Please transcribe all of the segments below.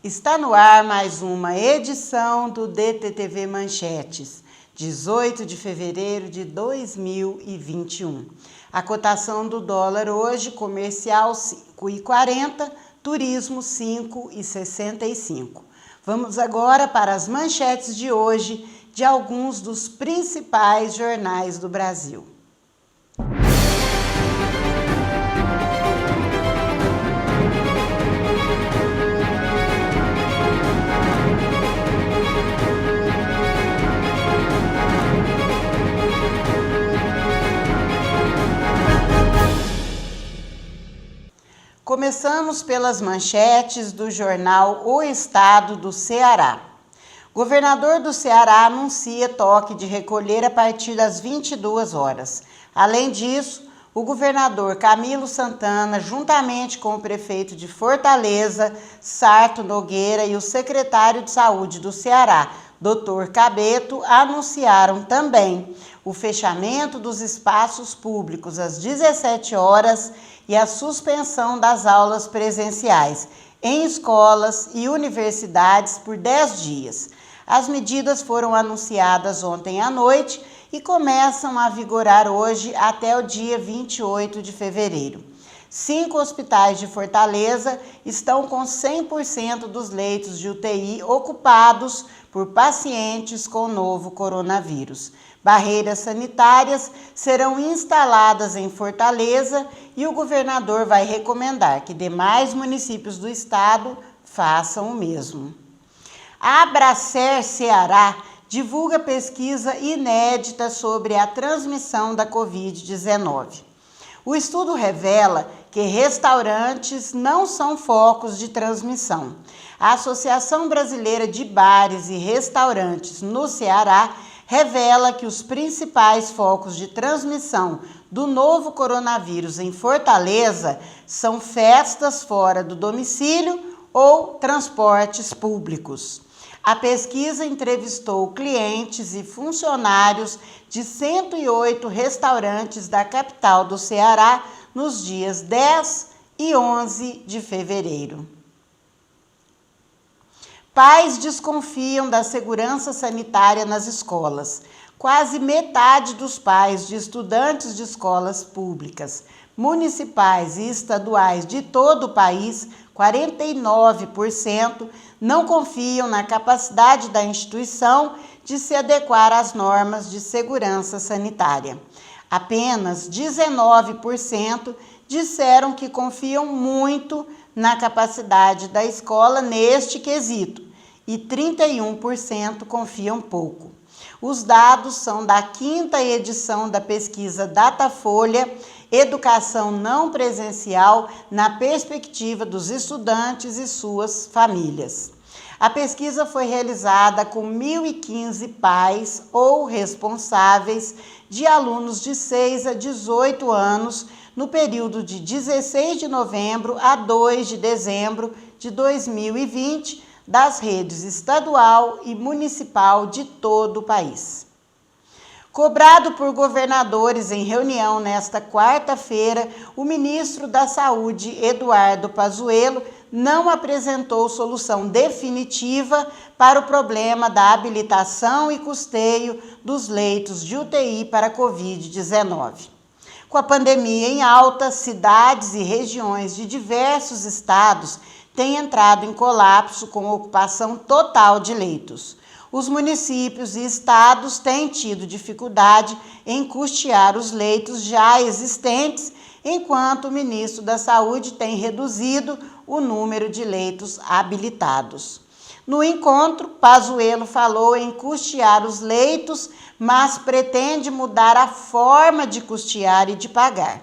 Está no ar mais uma edição do DTTV Manchetes, 18 de fevereiro de 2021. A cotação do dólar hoje, comercial 5,40, turismo 5,65. Vamos agora para as manchetes de hoje de alguns dos principais jornais do Brasil. Começamos pelas manchetes do jornal O Estado do Ceará. Governador do Ceará anuncia toque de recolher a partir das 22 horas. Além disso, o governador Camilo Santana, juntamente com o prefeito de Fortaleza, Sarto Nogueira, e o secretário de Saúde do Ceará, Dr. Cabeto, anunciaram também o fechamento dos espaços públicos às 17 horas e a suspensão das aulas presenciais em escolas e universidades por 10 dias. As medidas foram anunciadas ontem à noite e começam a vigorar hoje até o dia 28 de fevereiro. 5 hospitais de Fortaleza estão com 100% dos leitos de UTI ocupados por pacientes com novo coronavírus. Barreiras sanitárias serão instaladas em Fortaleza e o governador vai recomendar que demais municípios do estado façam o mesmo. A Abracer Ceará divulga pesquisa inédita sobre a transmissão da Covid-19. O estudo revela que restaurantes não são focos de transmissão. A Associação Brasileira de Bares e Restaurantes no Ceará revela que os principais focos de transmissão do novo coronavírus em Fortaleza são festas fora do domicílio ou transportes públicos. A pesquisa entrevistou clientes e funcionários de 108 restaurantes da capital do Ceará nos dias 10 e 11 de fevereiro. Pais desconfiam da segurança sanitária nas escolas. Quase metade dos pais de estudantes de escolas públicas, municipais e estaduais de todo o país, 49%, não confiam na capacidade da instituição de se adequar às normas de segurança sanitária. Apenas 19% disseram que confiam muito na capacidade da escola neste quesito e 31% confiam pouco. Os dados são da 5ª edição da pesquisa Datafolha, Educação Não Presencial na Perspectiva dos Estudantes e Suas Famílias. A pesquisa foi realizada com 1.015 pais ou responsáveis de alunos de 6 a 18 anos no período de 16 de novembro a 2 de dezembro de 2020, das redes estadual e municipal de todo o país. Cobrado por governadores em reunião nesta quarta-feira, o ministro da Saúde, Eduardo Pazuello, não apresentou solução definitiva para o problema da habilitação e custeio dos leitos de UTI para a Covid-19. Com a pandemia em alta, cidades e regiões de diversos estados têm entrado em colapso com ocupação total de leitos. Os municípios e estados têm tido dificuldade em custear os leitos já existentes, enquanto o ministro da Saúde tem reduzido o número de leitos habilitados. No encontro, Pazuello falou em custear os leitos, mas pretende mudar a forma de custear e de pagar.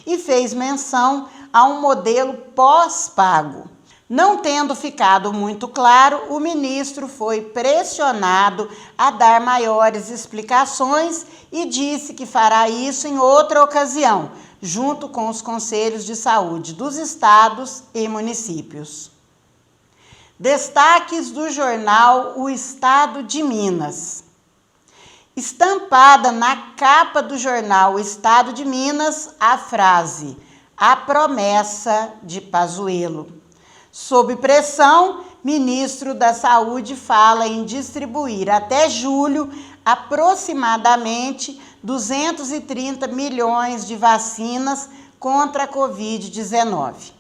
E fez menção a um modelo pós-pago. Não tendo ficado muito claro, o ministro foi pressionado a dar maiores explicações e disse que fará isso em outra ocasião, junto com os conselhos de saúde dos estados e municípios. Destaques do jornal O Estado de Minas. Estampada na capa do jornal O Estado de Minas, a frase: a promessa de Pazuello. Sob pressão, ministro da Saúde fala em distribuir até julho aproximadamente 230 milhões de vacinas contra a Covid-19.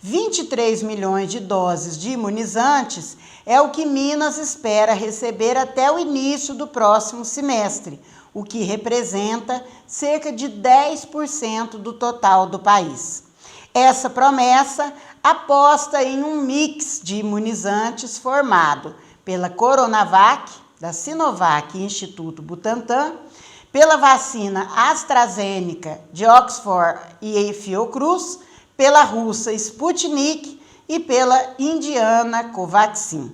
23 milhões de doses de imunizantes é o que Minas espera receber até o início do próximo semestre, o que representa cerca de 10% do total do país. Essa promessa aposta em um mix de imunizantes formado pela Coronavac, da Sinovac e Instituto Butantan, pela vacina AstraZeneca de Oxford e Fiocruz, pela russa Sputnik e pela indiana Covaxin.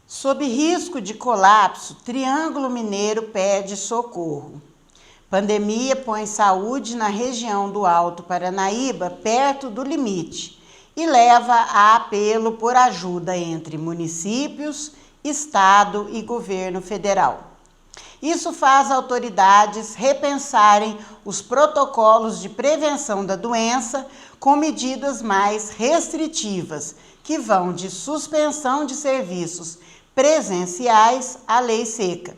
Sob risco de colapso, Triângulo Mineiro pede socorro. Pandemia põe saúde na região do Alto Paranaíba perto do limite e leva a apelo por ajuda entre municípios, Estado e governo federal. Isso faz autoridades repensarem os protocolos de prevenção da doença com medidas mais restritivas, que vão de suspensão de serviços presenciais à lei seca.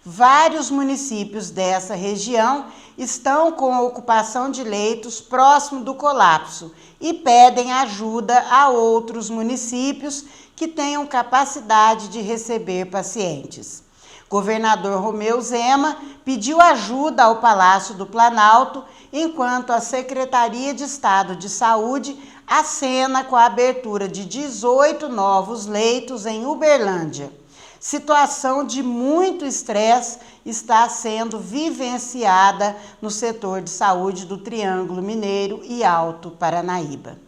Vários municípios dessa região estão com a ocupação de leitos próximo do colapso e pedem ajuda a outros municípios que tenham capacidade de receber pacientes. Governador Romeu Zema pediu ajuda ao Palácio do Planalto, enquanto a Secretaria de Estado de Saúde acena com a abertura de 18 novos leitos em Uberlândia. Situação de muito estresse está sendo vivenciada no setor de saúde do Triângulo Mineiro e Alto Paranaíba.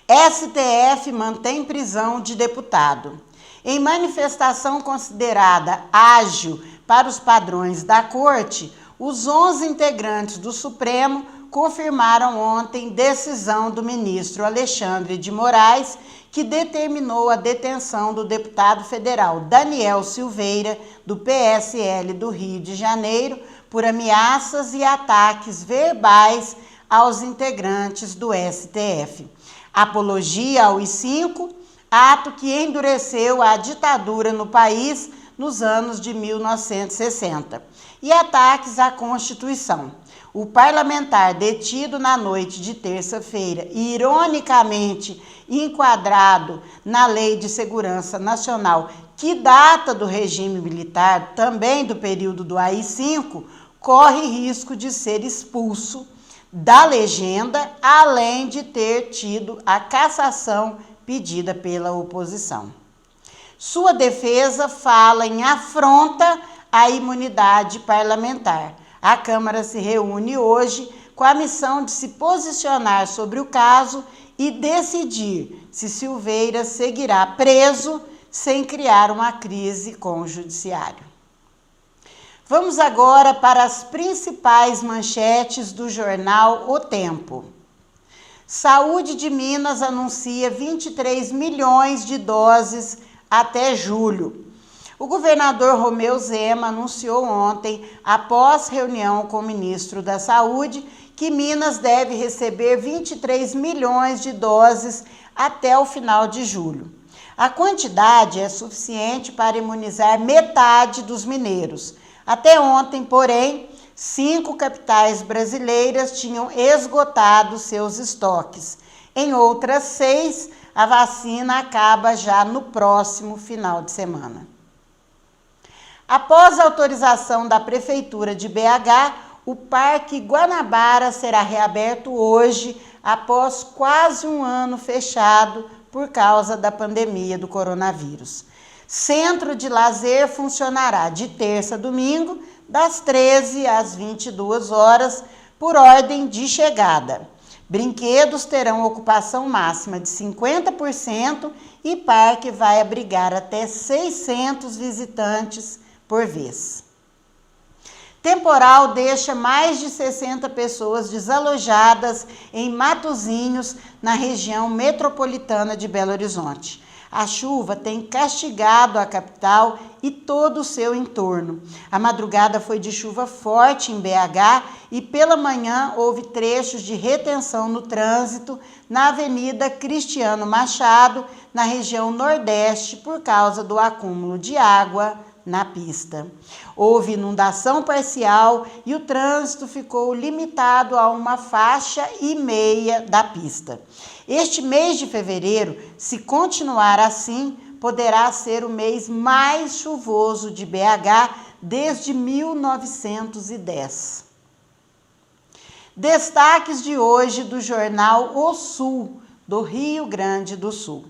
STF mantém prisão de deputado. Em manifestação considerada ágil para os padrões da Corte, os 11 integrantes do Supremo confirmaram ontem decisão do ministro Alexandre de Moraes, que determinou a detenção do deputado federal Daniel Silveira, do PSL do Rio de Janeiro, por ameaças e ataques verbais aos integrantes do STF. Apologia ao AI-5, ato que endureceu a ditadura no país nos anos de 1960, e ataques à Constituição. O parlamentar detido na noite de terça-feira e ironicamente enquadrado na Lei de Segurança Nacional, que data do regime militar, também do período do AI-5, corre risco de ser expulso da legenda, além de ter tido a cassação pedida pela oposição. Sua defesa fala em afronta à imunidade parlamentar. A Câmara se reúne hoje com a missão de se posicionar sobre o caso e decidir se Silveira seguirá preso sem criar uma crise com o Judiciário. Vamos agora para as principais manchetes do jornal O Tempo. Saúde de Minas anuncia 23 milhões de doses até julho. O governador Romeu Zema anunciou ontem, após reunião com o ministro da Saúde, que Minas deve receber 23 milhões de doses até o final de julho. A quantidade é suficiente para imunizar metade dos mineiros. Até ontem, porém, 5 capitais brasileiras tinham esgotado seus estoques. Em outras 6, a vacina acaba já no próximo final de semana. Após a autorização da Prefeitura de BH, o Parque Guanabara será reaberto hoje, após quase um ano fechado por causa da pandemia do coronavírus. Centro de lazer funcionará de terça a domingo, das 13 às 22 horas, por ordem de chegada. Brinquedos terão ocupação máxima de 50% e parque vai abrigar até 600 visitantes por vez. Temporal deixa mais de 60 pessoas desalojadas em Matozinhos, na região metropolitana de Belo Horizonte. A chuva tem castigado a capital e todo o seu entorno. A madrugada foi de chuva forte em BH e pela manhã houve trechos de retenção no trânsito na Avenida Cristiano Machado, na região Nordeste, por causa do acúmulo de água na pista. Houve inundação parcial e o trânsito ficou limitado a uma faixa e meia da pista. Este mês de fevereiro, se continuar assim, poderá ser o mês mais chuvoso de BH desde 1910. Destaques de hoje do jornal O Sul, do Rio Grande do Sul.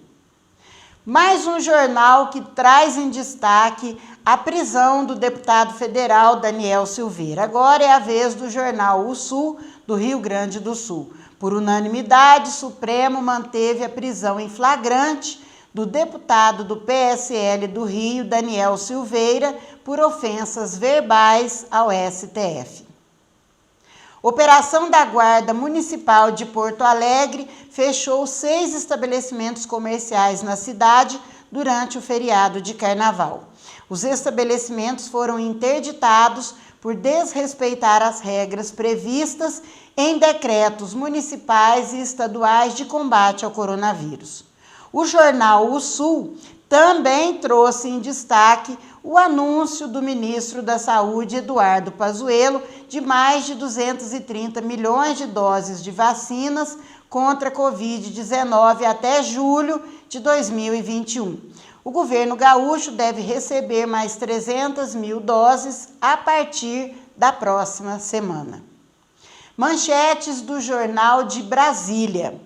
Mais um jornal que traz em destaque a prisão do deputado federal Daniel Silveira. Agora é a vez do jornal O Sul, do Rio Grande do Sul. Por unanimidade, o Supremo manteve a prisão em flagrante do deputado do PSL do Rio, Daniel Silveira, por ofensas verbais ao STF. Operação da Guarda Municipal de Porto Alegre fechou 6 estabelecimentos comerciais na cidade durante o feriado de Carnaval. Os estabelecimentos foram interditados por desrespeitar as regras previstas em decretos municipais e estaduais de combate ao coronavírus. O jornal O Sul também trouxe em destaque o anúncio do ministro da Saúde, Eduardo Pazuello, de mais de 230 milhões de doses de vacinas contra a Covid-19 até julho de 2021. O governo gaúcho deve receber mais 300 mil doses a partir da próxima semana. Manchetes do Jornal de Brasília.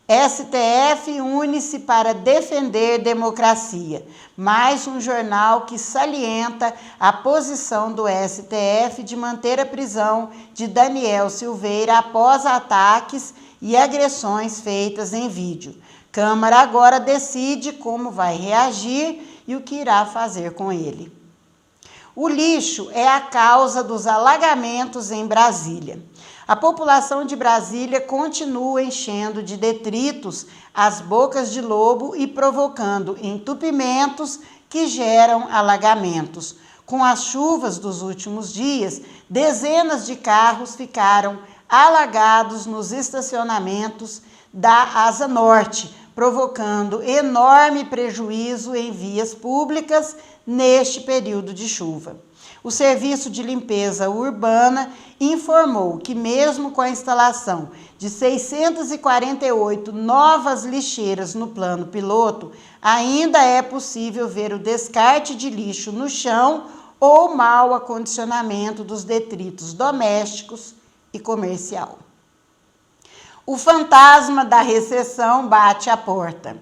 STF une-se para defender democracia. Mais um jornal que salienta a posição do STF de manter a prisão de Daniel Silveira após ataques e agressões feitas em vídeo. Câmara agora decide como vai reagir e o que irá fazer com ele. O lixo é a causa dos alagamentos em Brasília. A população de Brasília continua enchendo de detritos as bocas de lobo e provocando entupimentos que geram alagamentos. Com as chuvas dos últimos dias, dezenas de carros ficaram alagados nos estacionamentos da Asa Norte, provocando enorme prejuízo em vias públicas neste período de chuva. O Serviço de Limpeza Urbana informou que mesmo com a instalação de 648 novas lixeiras no plano piloto, ainda é possível ver o descarte de lixo no chão ou mau acondicionamento dos detritos domésticos e comercial. O fantasma da recessão bate à porta.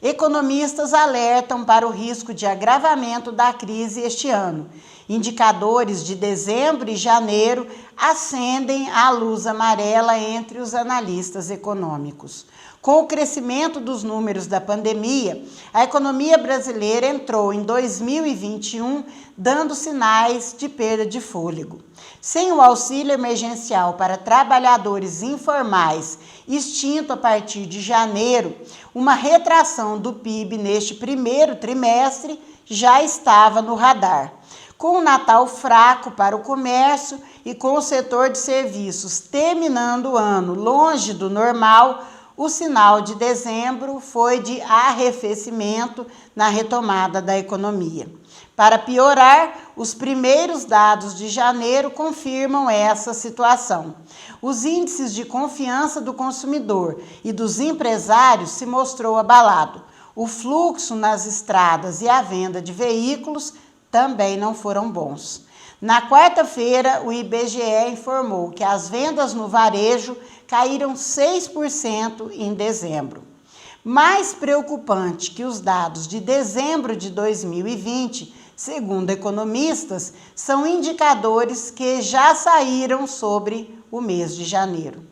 Economistas alertam para o risco de agravamento da crise este ano. Indicadores de dezembro e janeiro acendem a luz amarela entre os analistas econômicos. Com o crescimento dos números da pandemia, a economia brasileira entrou em 2021 dando sinais de perda de fôlego. Sem o auxílio emergencial para trabalhadores informais, extinto a partir de janeiro, uma retração do PIB neste primeiro trimestre já estava no radar. Com o Natal fraco para o comércio e com o setor de serviços terminando o ano longe do normal, o sinal de dezembro foi de arrefecimento na retomada da economia. Para piorar, os primeiros dados de janeiro confirmam essa situação. Os índices de confiança do consumidor e dos empresários se mostrou abalado. O fluxo nas estradas e a venda de veículos também não foram bons. Na quarta-feira, o IBGE informou que as vendas no varejo caíram 6% em dezembro. Mais preocupante que os dados de dezembro de 2020, segundo economistas, são indicadores que já saíram sobre o mês de janeiro.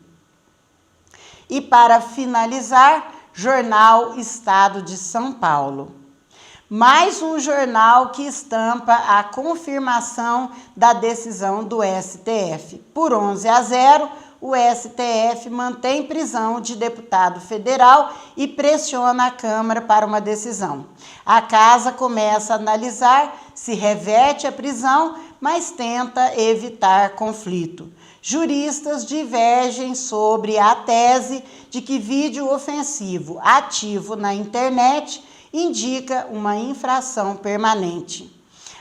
E para finalizar, Jornal Estado de São Paulo. Mais um jornal que estampa a confirmação da decisão do STF. Por 11-0, o STF mantém prisão de deputado federal e pressiona a Câmara para uma decisão. A Casa começa a analisar se reverte a prisão, mas tenta evitar conflito. Juristas divergem sobre a tese de que vídeo ofensivo ativo na internet indica uma infração permanente.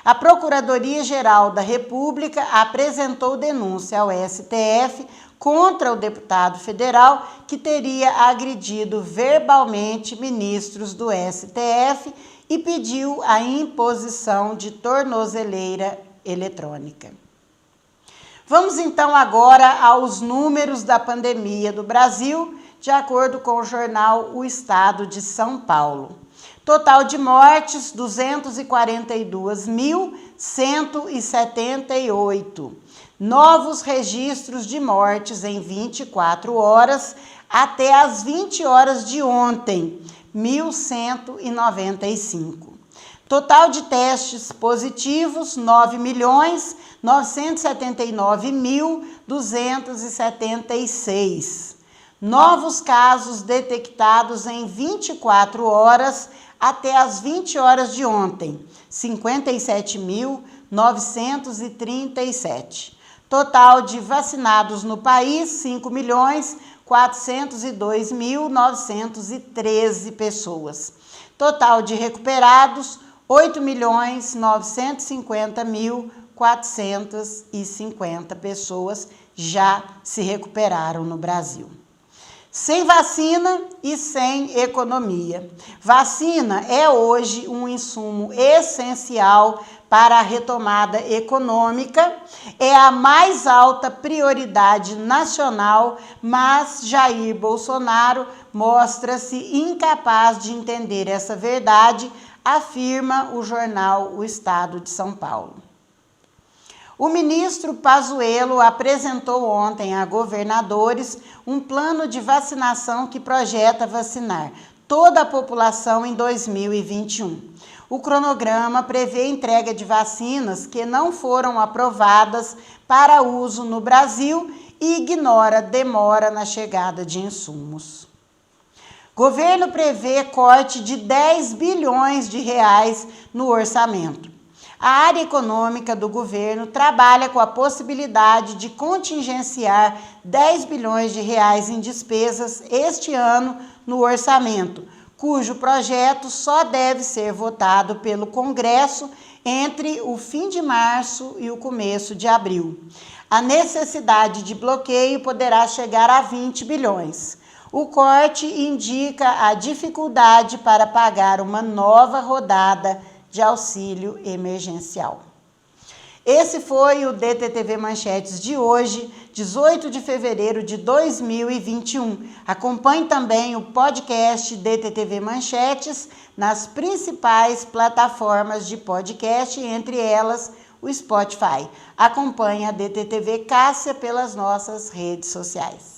A Procuradoria-Geral da República apresentou denúncia ao STF contra o deputado federal que teria agredido verbalmente ministros do STF e pediu a imposição de tornozeleira eletrônica. Vamos então agora aos números da pandemia do Brasil, de acordo com o jornal O Estado de São Paulo. Total de mortes, 242.178. Novos registros de mortes em 24 horas até as 20 horas de ontem, 1.195. Total de testes positivos, 9.979.276. Novos casos detectados em 24 horas até as 20 horas de ontem, 57.937. Total de vacinados no país, 5.402.913 pessoas. Total de recuperados, 8.950.450 pessoas já se recuperaram no Brasil. Sem vacina e sem economia. Vacina é hoje um insumo essencial para a retomada econômica, é a mais alta prioridade nacional, mas Jair Bolsonaro mostra-se incapaz de entender essa verdade, afirma o jornal O Estado de São Paulo. O ministro Pazuello apresentou ontem a governadores um plano de vacinação que projeta vacinar toda a população em 2021. O cronograma prevê a entrega de vacinas que não foram aprovadas para uso no Brasil e ignora demora na chegada de insumos. Governo prevê corte de 10 bilhões de reais no orçamento. A área econômica do governo trabalha com a possibilidade de contingenciar 10 bilhões de reais em despesas este ano no orçamento, cujo projeto só deve ser votado pelo Congresso entre o fim de março e o começo de abril. A necessidade de bloqueio poderá chegar a 20 bilhões. O corte indica a dificuldade para pagar uma nova rodada de auxílio emergencial. Esse foi o DTTV Manchetes de hoje, 18 de fevereiro de 2021. Acompanhe também o podcast DTTV Manchetes nas principais plataformas de podcast, entre elas o Spotify. Acompanhe a DTTV Cássia pelas nossas redes sociais.